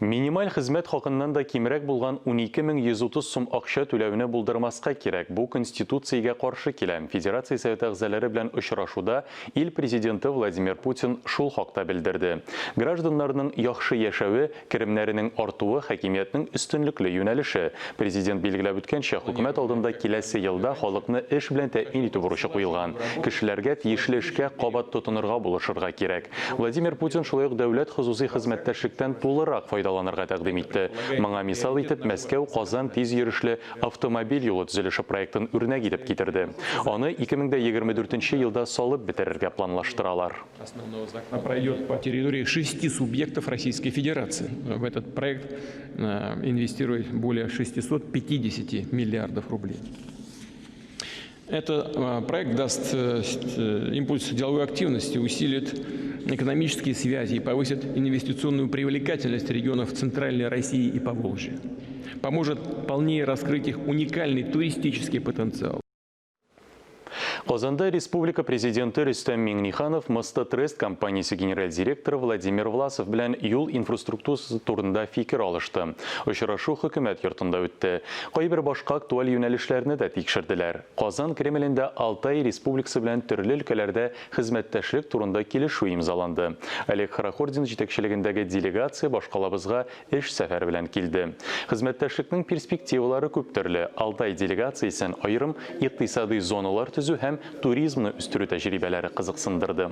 Минималь хезмәт хакыннан да кимрәк булган 12,130 сум акча түләүне булдырмаска кирәк. Бу Конституциягә каршы килә. Федерация советы әгъзалары белән очрашуда ил президенты Владимир Путин шул хакта белдерде. Гражданнарның яхшы яшәве, керемнәренең артуы хакимиятның өстенлекле юнәлеше. Президент билгеләп үткәнчә, хөкүмәт алдында киләсе елда халыкны эш белән тәэмин итү бурычы куелган. Кешеләргә тиешле эшкә кабат тотынырга булышырга кирәк. Владимир Путин шулай ук дәүләт хозусый хезмәттәшлектән тулырак файдаланырга тәкъдим итте. Моңа мисал итеп Мәскәү Казан тиз йөрешле автомобиль юлы төзелеше проектын үрнәк итеп китерде. Аны 2024 елда салып бетерергә планлаштыралар. Пройдет по территории 6 субъектов Российской Федерации. В этот проект инвестирует более 650 миллиардов рублей. Этот проект даст импульс деловой активности, усилит экономические связи и повысит инвестиционную привлекательность регионов Центральной России и Поволжья. Поможет полнее раскрыть их уникальный туристический потенциал. Казанда республика президенты Рөстәм Миңниханов Моста Трест компаниясе генераль директоры Владимир Власов белән юл инфраструктурасы турында фикер алышты. Очрашу хөкүмәт йортында үтте. Кайбер башка актуаль юнәлешләрне дә тикшерделәр. Казан Кремлендә Алтай республикасы белән төрле өлкәләрдә хезмәттәшлек турында килешү имзаланды. Олег Хорохордин җитәкчелегендәге делегация башкалабызга эш сәфәре белән килде. Хезмәттәшлекнең перспективалары күп төрле. Алтай делегациясен аерым икътисади зоналар төзү һәм туризмны үстерү тәҗрибәләре кызыксындырды.